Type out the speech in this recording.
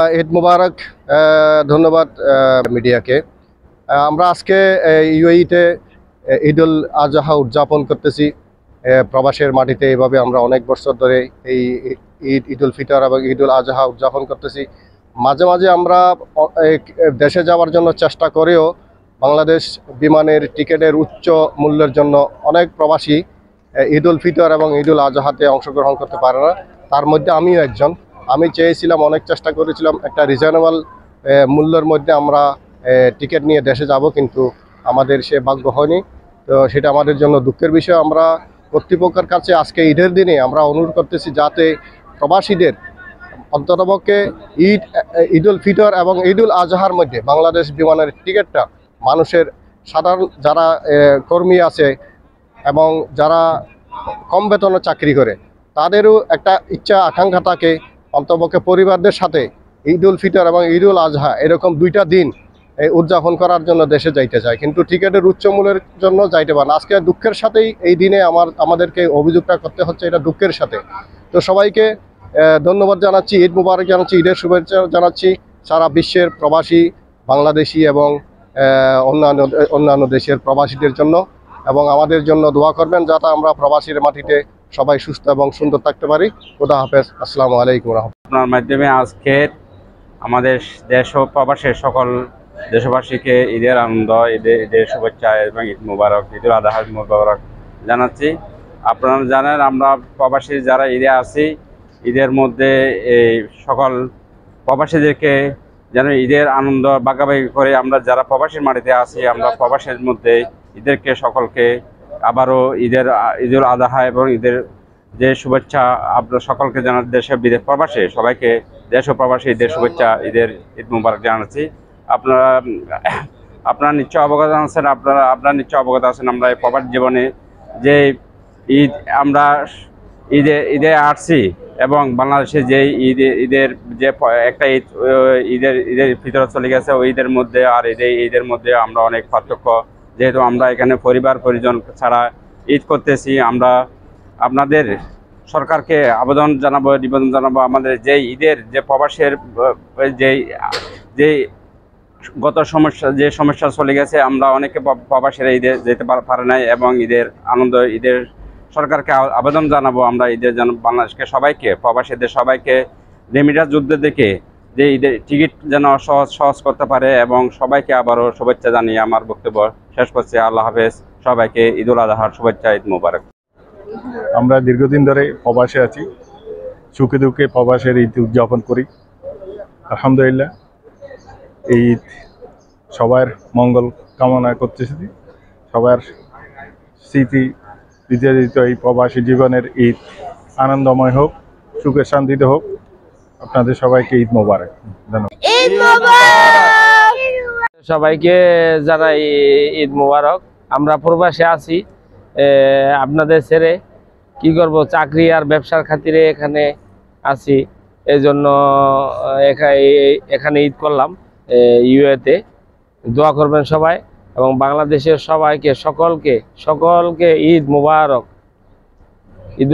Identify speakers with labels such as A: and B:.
A: ঈদ মুবারক। ধন্যবাদ মিডিয়াকে। আমরা আজকে ইউএইতে ঈদুল আজহা উদযাপন করতেছি। প্রবাসের মাটিতে এইভাবে আমরা অনেক বছর ধরে এই ঈদুল ফিতর এবং ঈদুল আজহা উদযাপন করতেছি। মাঝে মাঝে আমরা দেশে যাওয়ার জন্য চেষ্টা করেও বাংলাদেশ বিমানের টিকিটের উচ্চ মূল্যের জন্য অনেক প্রবাসী ঈদুল ফিতর এবং ঈদুল আজহাতে অংশগ্রহণ করতে পারে না। তার মধ্যে আমিও একজন। আমি চেয়েছিলাম, অনেক চেষ্টা করেছিলাম একটা রিজনেবল মূল্যের মধ্যে আমরা টিকিট নিয়ে দেশে যাব, কিন্তু আমাদের সে ভাগ্য হয়নি। তো সেটা আমাদের জন্য দুঃখের বিষয়। আমরা কর্তৃপক্ষের কাছে আজকে ঈদের দিনে আমরা অনুরোধ করতেছি যাতে প্রবাসীদের অন্ততপক্ষে ঈদুল ফিতর এবং ঈদুল আজহার মধ্যে বাংলাদেশ বিমানের টিকিটটা মানুষের সাধারণ যারা কর্মী আছে এবং যারা কম বেতনে চাকরি করে তাদেরও একটা ইচ্ছা আকাঙ্ক্ষা থাকে অন্ততপক্ষে পরিবারদের সাথে ঈদুল ফিতর এবং ঈদুল আজহা এরকম দুইটা দিন উদযাপন করার জন্য দেশে যাইতে চায়, কিন্তু টিকিটের উচ্চ মূল্যের জন্য যাইতে পারে না। আজকে দুঃখের সাথেই এই দিনে আমাদেরকে অভিযোগটা করতে হচ্ছে, এটা দুঃখের সাথে। তো সবাইকে ধন্যবাদ জানাচ্ছি, ঈদ মুবারক জানাচ্ছি, ঈদের শুভেচ্ছা জানাচ্ছি সারা বিশ্বের প্রবাসী বাংলাদেশি এবং অন্যান্য দেশের প্রবাসীদের জন্য, এবং আমাদের জন্য দোয়া করবেন যাতে আমরা প্রবাসীর মাটিতে সবাই সুস্থ এবং সুন্দর থাকতে পারি। খোদা হাফেজ। আসসালামু আলাইকুম।
B: আপনার মাধ্যমে আজকে আমাদের দেশ ও প্রবাসের সকল দেশবাসীকে ঈদের আনন্দ, ঈদের শুভেচ্ছা এবং ঈদ মুবারক, ঈদুল আজহা মুবারক জানাচ্ছি। আপনারা জানেন আমরা প্রবাসী যারা ঈদে আছি, ঈদের মধ্যে এই সকল প্রবাসীদেরকে যেন ঈদের আনন্দ ভাগাভাগি করে আমরা যারা প্রবাসীর মাটিতে আছি, আমরা প্রবাসের মধ্যে ঈদেরকে সকলকে আবারও ঈদুল আজহা এবং ঈদের যে শুভেচ্ছা আপনার সকলকে জানাচ্ছি। দেশে বিদেশ প্রবাসে সবাইকে দেশ ও প্রবাসী ঈদের শুভেচ্ছা, ঈদ মুবারক জানাচ্ছি। আপনারা নিশ্চয় অবগত আছেন, আপনারা নিশ্চয় অবগত আছেন আমরা এই প্রবাস জীবনে যে ঈদ আমরা ঈদে আসছি এবং বাংলাদেশে যে ঈদের যে একটা ঈদের ভিতরে চলে গেছে, ওই ঈদের মধ্যে আর ঈদের মধ্যে আমরা অনেক পার্থক্য, যেহেতু আমরা এখানে পরিবার পরিজন ছাড়া ঈদ করতেছি। আমরা আপনাদের সরকারকে নিবেদন জানাবো আমাদের যে ঈদের যে প্রবাসের যে গত সমস্যা চলে গেছে, আমরা অনেকে প্রবাসীরা ঈদে যেতে পারে নাই, এবং ঈদের সরকারকে আবেদন জানাবো আমরা ঈদের যেন বাংলাদেশকে সবাইকে প্রবাসীদের সবাইকে রেমিটেন্স যুদ্ধ দেখে যে ঈদের টিকিট যেন সহজ করতে পারে, এবং সবাইকে আবারও শুভেচ্ছা জানিয়ে আমার বক্তব্য শেষ করছি। আল্লাহ হাফেজ। সবাইকে ঈদুল আজহার শুভেচ্ছা, ঈদ মুবারক।
C: আমরা দীর্ঘদিন ধরে প্রবাসে আছি, সুখে দুঃখে প্রবাসের ঈদ উদযাপন করি। আলহামদুলিল্লাহ, এই ঈদ সবার মঙ্গল কামনা করতেছি, সবার স্মৃতি বিজড়িত এই প্রবাসী জীবনের ঈদ আনন্দময় হোক, সুখে শান্তিতে হোক। আপনাদের সবাইকে ঈদ মোবারক। ধন্যবাদ।
D: সবাইকে জানাই ঈদ মোবারক। আমরা প্রবাসে আছি, আপনাদের ছেড়ে কি করব, চাকরি আর ব্যবসার খাতিরে এখানে আছি, এই জন্য এখানে ঈদ করলাম ইউএতে। দোয়া করবেন সবাই, এবং বাংলাদেশের সবাইকে সকলকে ঈদ মোবারক। ঈদ